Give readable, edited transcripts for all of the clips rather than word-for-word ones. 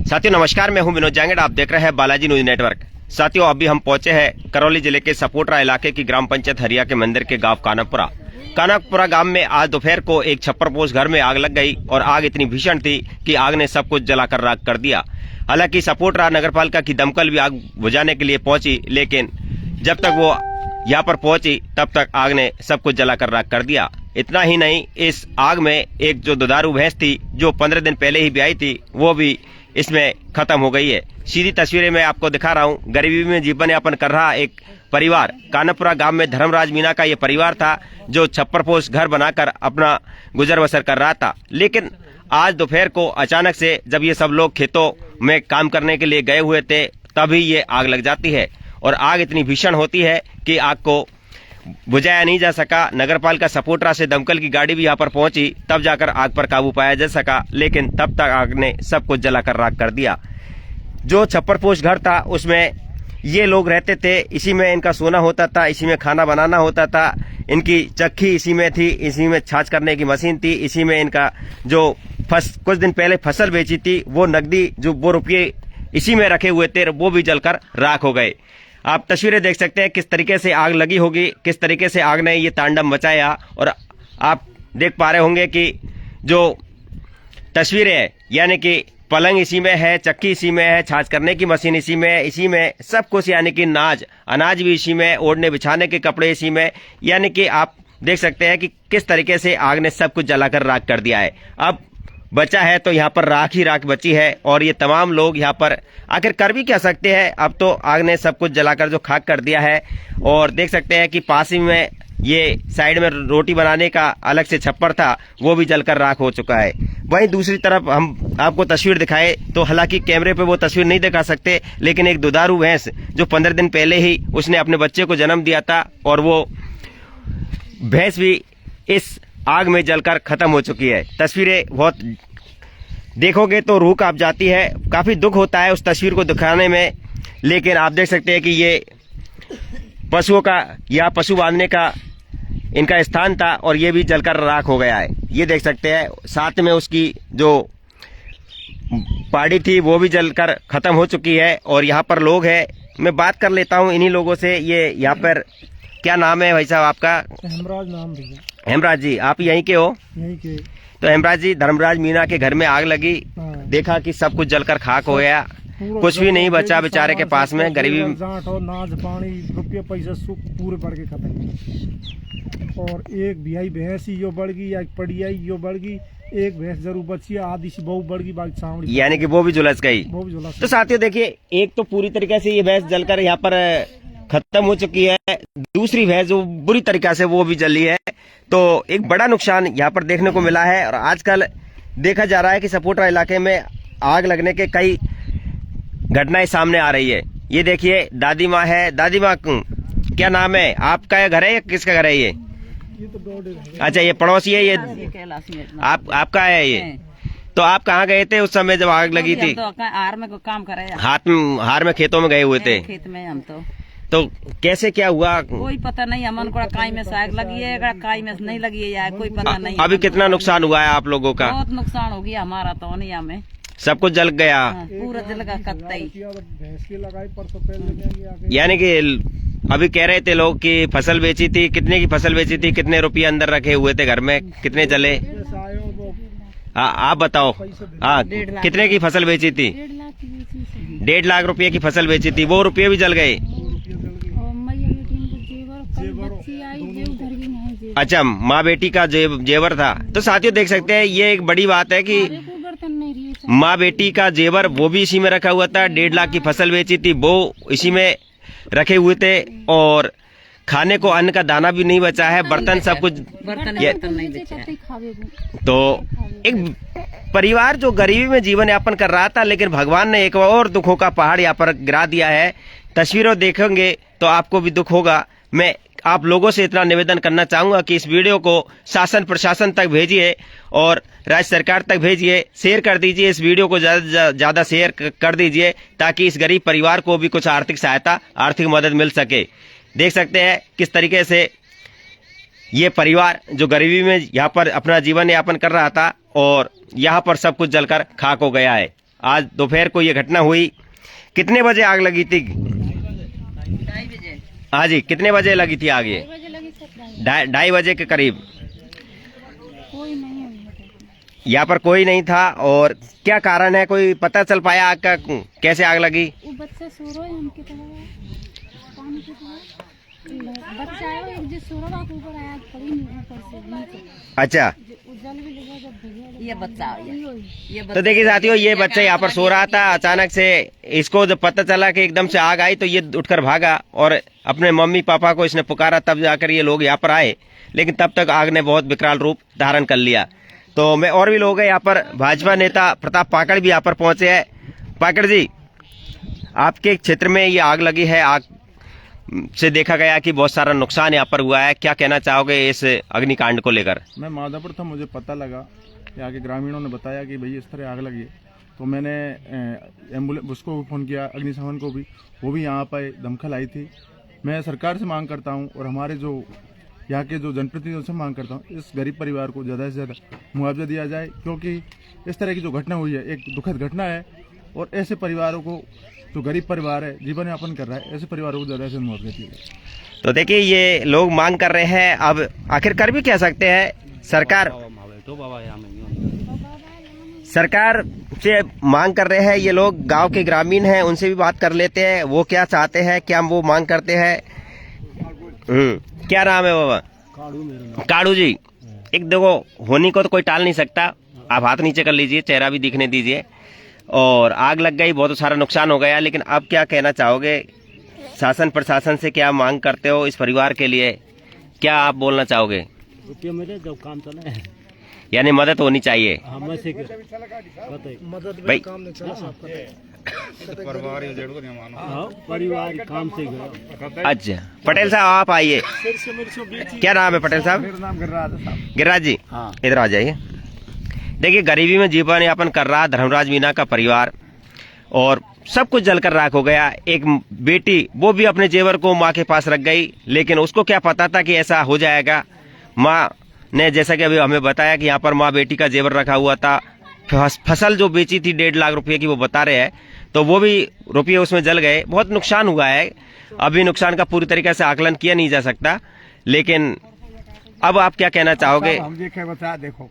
साथियों नमस्कार, मैं हूं विनोद जांगड़। आप देख रहे हैं बालाजी न्यूज नेटवर्क। साथियों अभी हम पहुंचे हैं करौली जिले के सपोटरा इलाके की ग्राम पंचायत हरिया के मंदिर के गांव कानकपुरा गांव में आज दोपहर को एक छप्परपोश घर में आग लग गई और आग इतनी भीषण थी कि आग ने सब कुछ जलाकर राख कर दिया। हालांकि सपोटरा नगरपालिका की दमकल भी आग बुझाने के लिए पहुंची, लेकिन जब तक वो यहाँ पर पहुंची तब तक आग ने सब कुछ जलाकर राख कर दिया। इतना ही नहीं, इस आग में एक जो दुधारू भैंस थी जो 15 दिन पहले ही ब्याई थी वो भी इसमें खत्म हो गई है। सीधी तस्वीरें मैं आपको दिखा रहा हूं। गरीबी में जीवन यापन कर रहा एक परिवार, कानकपुरा गांव में धर्मराज मीणा का ये परिवार था जो छप्परपोश घर बनाकर अपना गुजर बसर कर रहा था। लेकिन आज दोपहर को अचानक से जब ये सब लोग खेतों में काम करने के लिए गए हुए थे तभी ये आग लग जाती है और आग इतनी भीषण होती है कि आग को बुझाया नहीं जा सका। नगरपालिका सपोटरा से दमकल की गाड़ी भी यहाँ पर पहुंची, तब जाकर आग पर काबू पाया जा सका, लेकिन तब तक आग ने सब कुछ जलाकर राख कर दिया। जो छप्परपोश घर था उसमें ये लोग रहते थे, इसी में इनका सोना होता था, इसी में खाना बनाना होता था, इनकी चक्की इसी में थी, इसी में छाछ करने की मशीन थी, इसी में इनका जो कुछ दिन पहले फसल बेची थी वो नकदी जो वो रुपये इसी में रखे हुए थे वो भी जलकर राख हो गए। आप तस्वीरें देख सकते हैं किस तरीके से आग लगी होगी, किस तरीके से आग ने ये तांडव मचाया। और आप देख पा रहे होंगे कि जो तस्वीरें है यानी कि पलंग इसी में है, चक्की इसी में है, छाछ करने की मशीन इसी में है, इसी में सब कुछ, यानी कि अनाज भी इसी में, ओढ़ने बिछाने के कपड़े इसी में, यानी कि आप देख सकते हैं कि किस तरीके से आग ने सब कुछ जलाकर राख कर दिया है। अब बचा है तो यहाँ पर राख ही राख बची है और ये तमाम लोग यहाँ पर आखिर कर भी क्या सकते हैं। अब तो आग ने सब कुछ जलाकर जो खाक कर दिया है। और देख सकते हैं कि पास ही में ये साइड में रोटी बनाने का अलग से छप्पर था वो भी जलकर राख हो चुका है। वहीं दूसरी तरफ हम आपको तस्वीर दिखाए तो हालांकि कैमरे पे वो तस्वीर नहीं दिखा सकते, लेकिन एक दुधारू भैंस जो 15 दिन पहले ही उसने अपने बच्चे को जन्म दिया था और वो भैंस भी इस आग में जलकर खत्म हो चुकी है। तस्वीरें बहुत देखोगे तो रूह कांप जाती है, काफी दुख होता है उस तस्वीर को दिखाने में। लेकिन आप देख सकते हैं कि ये पशुओं का या पशु बांधने का इनका स्थान था और ये भी जलकर राख हो गया है। ये देख सकते हैं, साथ में उसकी जो पाड़ी थी वो भी जलकर खत्म हो चुकी है। और यहाँ पर लोग हैं, मैं बात कर लेता हूँ इन्हीं लोगों से। ये यहाँ पर क्या नाम है भाई साहब आपका? हेमराज नाम भैया। हेमराज जी, आप यहीं के हो? यहीं के। तो हेमराज जी, धर्मराज मीणा के घर में आग लगी, देखा कि सब कुछ जलकर खाक हो गया, कुछ भी नहीं बचा बेचारे के पास में। गरीबी नाज पानी रुपये पैसे सुख पूरे पड़ के खत्म। और एक बिहाई भैंस यो बढ़ गई, या पड़िया यो बढ़ गई, एक भैंस जरूर बची, आधी सी बहू बढ़ गई, बाकी सांवड़ी, यानी कि वो भी झुलस गई। तो साथियों देखिए, एक तो पूरी तरीके से ये भैंस जलकर यहाँ पर खत्म हो चुकी है, दूसरी भैंस जो बुरी तरीके से वो भी जली है। तो एक बड़ा नुकसान यहाँ पर देखने को मिला है। और आजकल देखा जा रहा है कि सपोटरा इलाके में आग लगने के कई घटनाएं सामने आ रही है। ये देखिए दादी माँ है। दादी माँ क्या नाम है आपका? घर है या किसका घर है ये? अच्छा, ये पड़ोसी है, ये आपका है ये? तो आप कहाँ गए थे उस समय जब आग लगी थी? हार में काम कर रहे, हार में खेतों में गए हुए थे। खेत में हम तो कैसे क्या हुआ? कोई पता नहीं, हमन को काई में आग लगी है, काई में नहीं लगी है यार, कोई पता नहीं। अभी कितना नुकसान हुआ है आप लोगों का? बहुत नुकसान हो गया हमारा तो नहीं, हमें सब कुछ जल गया। पूरा जल गया कत्तई। यानी कि अभी कह रहे थे लोग कि फसल बेची थी, कितने की फसल बेची थी, कितने रुपये अंदर रखे हुए थे घर में, कितने चले? आप बताओ। हाँ, कितने की फसल बेची थी? 1.5 लाख रुपए की फसल बेची थी, वो रुपये भी जल गए। अच्छा, माँ बेटी का जेवर था। तो साथियों देख सकते हैं, ये एक बड़ी बात है कि माँ बेटी का जेवर वो भी इसी में रखा हुआ था। 1.5 लाख की फसल बेची थी, वो इसी में रखे हुए थे और खाने को अन्न का दाना भी नहीं बचा है, बर्तन सब कुछ नहीं बचा। तो एक परिवार जो गरीबी में जीवन यापन कर रहा था, लेकिन भगवान ने एक और दुखों का पहाड़ यहाँ पर गिरा दिया है। तस्वीरों देखेंगे तो आपको भी दुख होगा। मैं आप लोगों से इतना निवेदन करना चाहूंगा कि इस वीडियो को शासन प्रशासन तक भेजिए और राज्य सरकार तक भेजिए, शेयर कर दीजिए, इस वीडियो को ज्यादा शेयर कर दीजिए ताकि इस गरीब परिवार को भी कुछ आर्थिक सहायता, आर्थिक मदद मिल सके। देख सकते हैं किस तरीके से ये परिवार जो गरीबी में यहाँ पर अपना जीवन यापन कर रहा था और यहाँ पर सब कुछ जलकर खाक हो गया है। आज दोपहर को ये घटना हुई। कितने बजे आग लगी थी? 2:30 बजे। हाँ जी, कितने बजे लगी थी आग? ये 2 बजे लगी सर। 2:30 के करीब। कोई नहीं है यहाँ पर कोई नहीं था। और क्या कारण है, कोई पता चल पाया आग का, कैसे आग लगी? वो बच्चा सो रहा है हमके तरह पानी के तरह बच्चा आया एक जो सो रहा ऊपर आया पड़ी नहीं ऊपर से नीचे अच्छा, जल भी लगा जब भैया ये बच्चा ये तो देखिए साथियों, ये बच्चा यहाँ पर सो रहा था। अचानक से इसको जब पता चला कि एकदम से आग आई तो ये उठकर भागा और अपने मम्मी पापा को इसने पुकारा, तब जाकर ये लोग यहाँ पर आए। लेकिन तब तक आग ने बहुत विकराल रूप धारण कर लिया। तो मैं और भी लोग हैं यहाँ पर। भाजपा नेता प्रताप पाकड़ भी यहाँ पर पहुंचे हैं। पाकड़ जी, आपके क्षेत्र में ये आग लगी है, आग से देखा गया कि बहुत सारा नुकसान यहाँ पर हुआ है, क्या कहना चाहोगे इस अग्निकांड को लेकर? मैं माधापुर था, मुझे पता लगा, यहाँ के ग्रामीणों ने बताया कि भाई इस तरह आग लगी है। तो मैंने एम्बुलेंस उसको फ़ोन किया, अग्निशमन को भी, वो भी यहाँ पर दमकल आई थी। मैं सरकार से मांग करता हूँ और हमारे जो यहाँ के जो जनप्रतिनिधियों से मांग करता हूँ, इस गरीब परिवार को ज़्यादा से ज़्यादा मुआवजा दिया जाए, क्योंकि इस तरह की जो घटना हुई है एक दुखद घटना है। और ऐसे परिवारों को, जो गरीब परिवार है, जीवन यापन कर रहा है, ऐसे परिवारों को ज़्यादा से मुआवजा दिया जाए। तो देखिए, ये लोग मांग कर रहे हैं। अब आखिर कर भी क्या सकते हैं? सरकार से मांग कर रहे हैं। ये लोग गांव के ग्रामीण हैं, उनसे भी बात कर लेते हैं, वो क्या चाहते हैं, क्या वो मांग करते हैं। क्या नाम है बाबा? काड़ू जी। एक देखो, होनी को तो कोई टाल नहीं सकता। आप हाथ नीचे कर लीजिए, चेहरा भी दिखने दीजिए। और आग लग गई, बहुत सारा नुकसान हो गया, लेकिन अब क्या कहना चाहोगे? शासन प्रशासन से क्या मांग करते हो इस परिवार के लिए? क्या आप बोलना चाहोगे? रुपये मेरे जब काम चले, यानी मदद होनी चाहिए हमें से भाई। परिवार काम से गया। अच्छा, पटेल साहब आप आइए। क्या नाम है पटेल साहब? मेरा नाम गिरिराज है साहब। गिरिराज जी, हाँ। इधर आ जाइए। देखिए, गरीबी में जीवन यापन कर रहा धर्मराज मीणा का परिवार, और सब कुछ जलकर राख हो गया। एक बेटी, वो भी अपने जेवर को माँ के पास रख गई, लेकिन उसको क्या पता था कि ऐसा हो जाएगा। माँ ने, जैसा कि अभी हमें बताया कि यहाँ पर माँ बेटी का जेवर रखा हुआ था। फसल जो बेची थी 1.5 लाख रुपए की, वो बता रहे हैं, तो वो भी रुपये उसमें जल गए। बहुत नुकसान हुआ है। अभी नुकसान का पूरी तरीके से आकलन किया नहीं जा सकता, लेकिन अब आप क्या कहना चाहोगे? हम देखे बता, देखो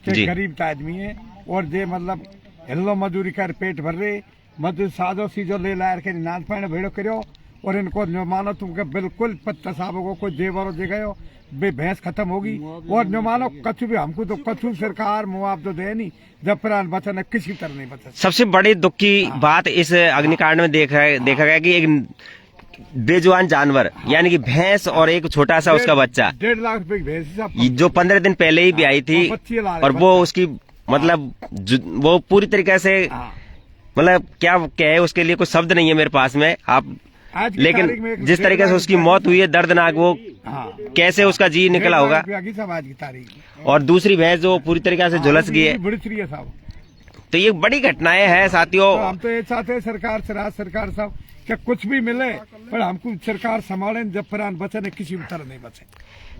जी। कि गरीब आदमी है और जे मतलब हिल्लो मजदूरी कर पेट भर रहे, मजदूर सादो सीजो ले लायर के नाच पाने भेड़ो करो, और इनको जो मानो तुमके बिल्कुल पत्ता साहब को कोई जेवरो दे गयो, भैंस खत्म होगी। और जो मानो कछु भी हमको तो कछु सरकार मुआवजा दे नहीं, जब प्राण बचा न किसी तरह नहीं बचा। सबसे बड़ी दुख की बात इस अग्निकांड में देखा गया कि एक बेजुबान जानवर, यानी कि भैंस और एक छोटा सा उसका बच्चा, 1.5 लाख रुपए की भैंस सब, जो 15 दिन पहले ही भी आई थी, और वो उसकी मतलब वो पूरी तरीके से, मतलब क्या कहे, उसके लिए कोई शब्द नहीं है मेरे पास में। आप आज की तारीख में लेकिन एक जिस तरीके से उसकी मौत हुई है, दर्दनाक, वो कैसे उसका जी निकला होगा। 1.5 लाख सब आज की तारीख में। और दूसरी भैंस जो पूरी तरीके से झुलस गई है। बड़ी चिड़िया साहब, तो ये बड़ी घटनाएं हैं साथियों। तो हम तो ये चाहते हैं सरकार से, राज्य सरकार साहब, क्या कुछ भी मिले पर हमको सरकार संभाले, जब प्राण बचे न किसी भी तरह नहीं बचे।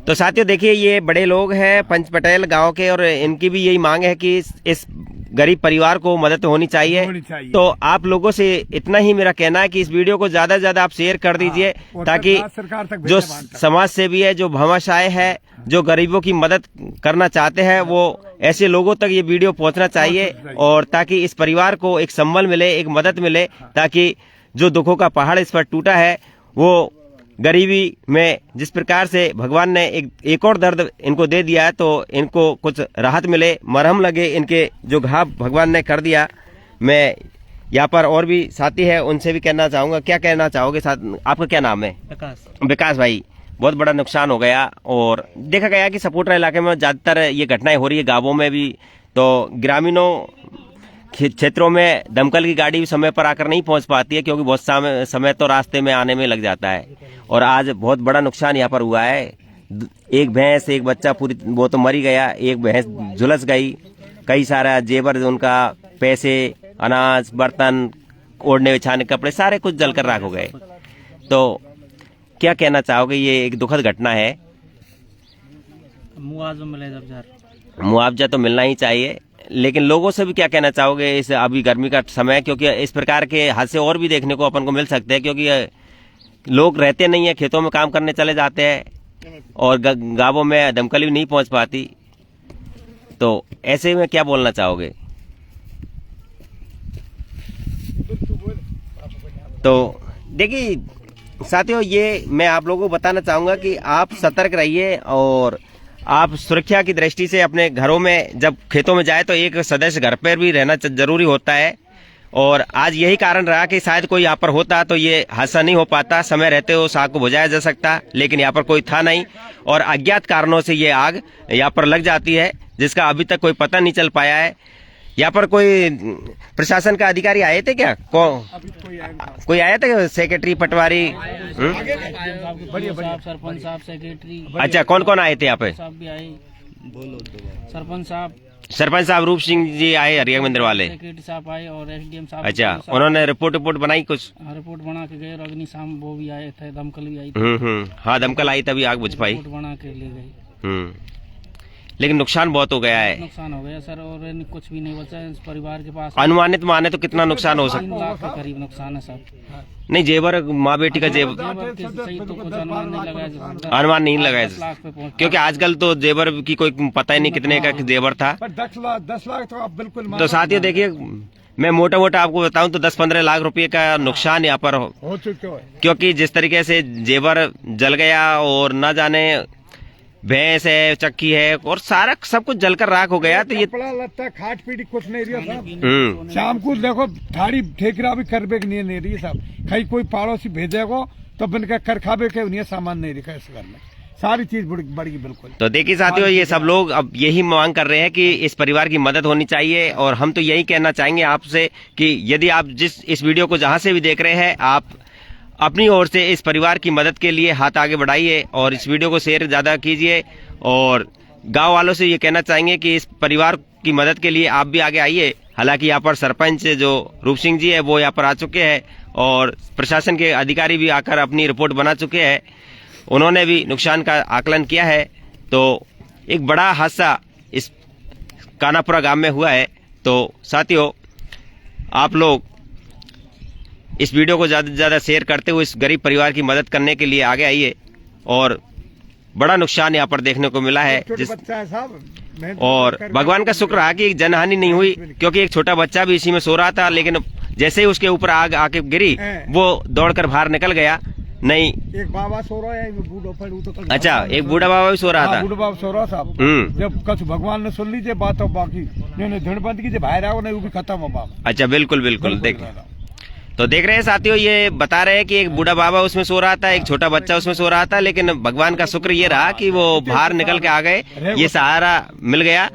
तो साथियों देखिए, ये बड़े लोग हैं पंच पटेल गांव के, और इनकी भी यही मांग है कि इस गरीब परिवार को मदद होनी चाहिए। तो आप लोगों से इतना ही मेरा कहना है कि इस वीडियो को ज्यादा से ज्यादा आप शेयर कर दीजिए, ताकि सरकार तक जो समाज सेवी है, जो भामाशाह है, जो गरीबों की मदद करना चाहते हैं, वो ऐसे लोगों तक ये वीडियो पहुंचना चाहिए, और ताकि इस परिवार को एक संबल मिले, एक मदद मिले, ताकि जो दुखों का पहाड़ इस पर टूटा है, वो गरीबी में जिस प्रकार से भगवान ने एक और दर्द इनको दे दिया है, तो इनको कुछ राहत मिले, मरहम लगे इनके जो घाव भगवान ने कर दिया। मैं यहाँ पर और भी साथी है, उनसे भी कहना चाहूंगा। क्या कहना चाहोगे आपका क्या नाम है? विकास भाई, बहुत बड़ा नुकसान हो गया, और देखा गया कि सपोर्टर इलाके में ज्यादातर ये घटनाएं हो रही है, गांवों में भी। तो ग्रामीणों क्षेत्रों में दमकल की गाड़ी भी समय पर आकर नहीं पहुंच पाती है, क्योंकि बहुत समय तो रास्ते में आने में लग जाता है। और आज बहुत बड़ा नुकसान यहाँ पर हुआ है। एक भैंस, एक बच्चा पूरी वो तो मर ही गया, एक भैंस झुलस गई, कई सारा जेवर, उनका पैसे, अनाज, बर्तन, ओढ़ने बिछाने कपड़े, सारे कुछ जलकर राख हो गए। तो क्या कहना चाहोगे? ये एक दुखद घटना है। मुआवजा मिले जब मुआवजा तो मिलना ही चाहिए, लेकिन लोगों से भी क्या कहना चाहोगे इस अभी गर्मी का समय है, क्योंकि इस प्रकार के हादसे और भी देखने को अपन को मिल सकते हैं, क्योंकि लोग रहते नहीं है, खेतों में काम करने चले जाते हैं और गांवों में दमकल भी नहीं पहुंच पाती। तो ऐसे में क्या बोलना चाहोगे? तो देखिए साथियों, ये मैं आप लोगों को बताना चाहूंगा कि आप सतर्क रहिए और आप सुरक्षा की दृष्टि से अपने घरों में जब खेतों में जाए तो एक सदस्य घर पर भी रहना जरूरी होता है। और आज यही कारण रहा कि शायद कोई यहाँ पर होता तो ये हादसा नहीं हो पाता, समय रहते हुए उस आग को बुझाया जा सकता, लेकिन यहाँ पर कोई था नहीं और अज्ञात कारणों से ये आग यहाँ पर लग जाती है, जिसका अभी तक कोई पता नहीं चल पाया है। यहाँ पर कोई प्रशासन का अधिकारी आए थे क्या? कोई आया था? सेक्रेटरी, पटवारी? सरपंच साहब, सेक्रेटरी। अच्छा, कौन कौन आए थे यहाँ पे? साहब भी आए, सरपंच साहब रूप सिंह जी आए हरिया मंदिर वाले, सेक्रेटरी साहब आए और एसडीएम साहब। अच्छा, उन्होंने रिपोर्ट बनाई कुछ? रिपोर्ट बना के गए और अग्निशाम वो भी आए थे, दमकल भी आई थी। हाँ, दमकल आई तभी आग बुझ पाई। रिपोर्ट बना के ले गई। लेकिन नुकसान बहुत हो गया है। नुकसान हो गया सर, और कुछ भी नहीं बचा इस परिवार के पास। अनुमानित माने तो कितना नुकसान हो सकता? 3 लाख के करीब नुकसान है सर। नहीं, जेवर माँ बेटी का जेवर सही तो कुछ अनुमान नहीं लगाया, अनुमान नहीं लगाया, 10 लाख पे पहुंचा। क्योंकि आजकल तो जेवर की कोई पता ही नहीं कितने का जेवर था। 10 लाख तो आप बिल्कुल तो साथियों देखिए, मैं मोटा मोटा आपको बताऊं तो 10-15 लाख रुपए का नुकसान यहाँ पर हो चुके हो, क्योंकि जिस तरीके से जेवर जल गया और न जाने भैंस है, चक्की है और सारा सब कुछ जलकर राख हो गया। तो ये कपड़ा लत्ता खाट पीटी कुछ नहीं रही साहब। शाम को देखो थाड़ी ठेकरा भी करबे के नहीं रही साहब, कहीं कोई पड़ोसी भेजेगो तो बन के कर खाबे के उन्हें सामान नहीं रखा इस घर में, सारी चीज बढ़ी बिल्कुल। तो देखिए साथियों, ये सब लोग अब यही मांग कर रहे हैं कि इस परिवार की मदद होनी चाहिए और हम तो यही कहना चाहेंगे आपसे कि यदि आप इस वीडियो को जहां से भी देख रहे हैं, आप अपनी ओर से इस परिवार की मदद के लिए हाथ आगे बढ़ाइए और इस वीडियो को शेयर ज्यादा कीजिए। और गांव वालों से ये कहना चाहेंगे कि इस परिवार की मदद के लिए आप भी आगे आइए। हालांकि यहाँ पर सरपंच जो रूप सिंह जी है वो यहाँ पर आ चुके हैं और प्रशासन के अधिकारी भी आकर अपनी रिपोर्ट बना चुके हैं, उन्होंने भी नुकसान का आकलन किया है। तो एक बड़ा हादसा इस कानापुरा गांव में हुआ है। तो साथियों, आप लोग इस वीडियो को ज्यादा से ज्यादा शेयर करते हुए इस गरीब परिवार की मदद करने के लिए आगे आइए। और बड़ा नुकसान यहाँ पर देखने को मिला है और भगवान का शुक्र है कि जनहानि नहीं हुई, क्योंकि एक छोटा बच्चा भी इसी में सो रहा था, लेकिन जैसे ही उसके ऊपर आग आके गिरी वो दौड़कर बाहर निकल गया। नहीं, एक बाबा सो रहा है, बूढ़ा। अच्छा, एक बूढ़ा बाबा भी सो रहा था। बूढ़ा बाबा सो रहा था। जब कछ भगवान ने सुन लीजिए बात, और बाकी धन बंद कीजिए बाहर आओ, नहीं वो भी खत्म हो बाबा। अच्छा, बिल्कुल बिल्कुल। तो देख रहे हैं साथियों, ये बता रहे हैं कि एक बूढ़ा बाबा उसमें सो रहा था, एक छोटा बच्चा उसमें सो रहा था, लेकिन भगवान का शुक्र ये रहा कि वो बाहर निकल के आ गए, ये सहारा मिल गया,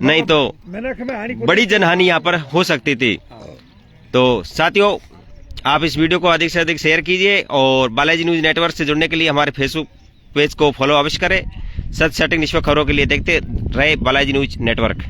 नहीं तो बड़ी जनहानि यहाँ पर हो सकती थी। तो साथियों, आप इस वीडियो को अधिक से अधिक शेयर कीजिए और बालाजी न्यूज नेटवर्क से जुड़ने के लिए हमारे फेसबुक पेज को फॉलो अवश्य करें। सच सटीक निष्पक्ष खबरों के लिए देखते रहे बालाजी न्यूज नेटवर्क।